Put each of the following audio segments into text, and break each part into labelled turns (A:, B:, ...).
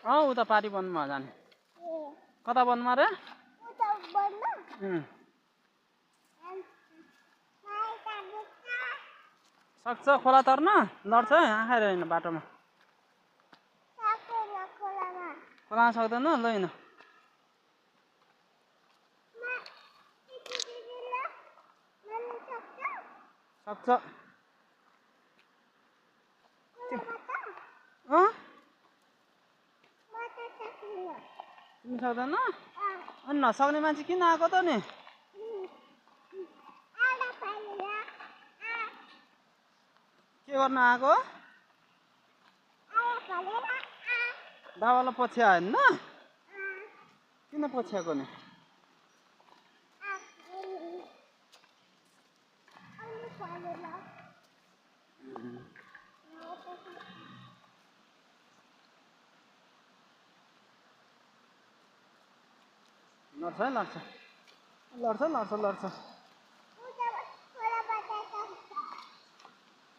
A: उता पारी वनमा जाने कता वनमा रे सक्छ खोला तर्न लड्छ आँखा रहेन बाटोमा खोलामा सक्दैन ल हिँड सक्छ तिमी सक्दैन अनि नसक्ने मान्छे किन आएको त नि के गर्न आएको बाबालाई पछ्या होइन किन पछ्याएको नि लड्छ है लड्छ लड्छ लड्छ लड्छ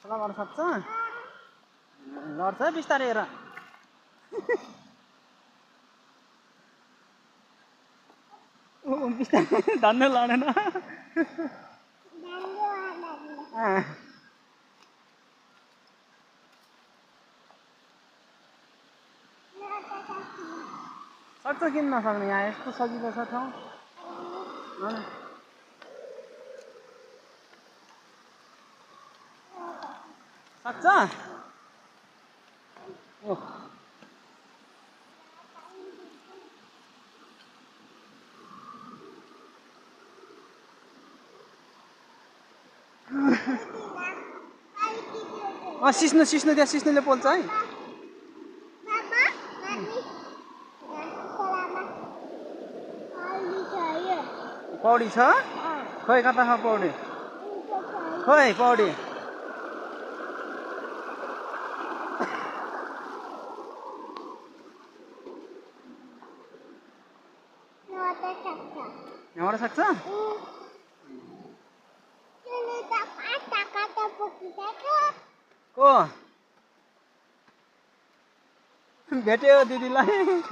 A: खोलाबाट सक्छ लड्छ है बिस्तारै हेर बिस्तारै धन्ने लडेन सक्छ किन नसक्ने यहाँ यस्तो सजिलो छ ठाउँ सक्छ सिस्नु सिस्नु त्यहाँ सिस्नुले पोल्छ है पौडी छ खोइ कता छ पौडी खोइ पौडी यहाँबाट सक्छ को भेट्यो दिदीलाई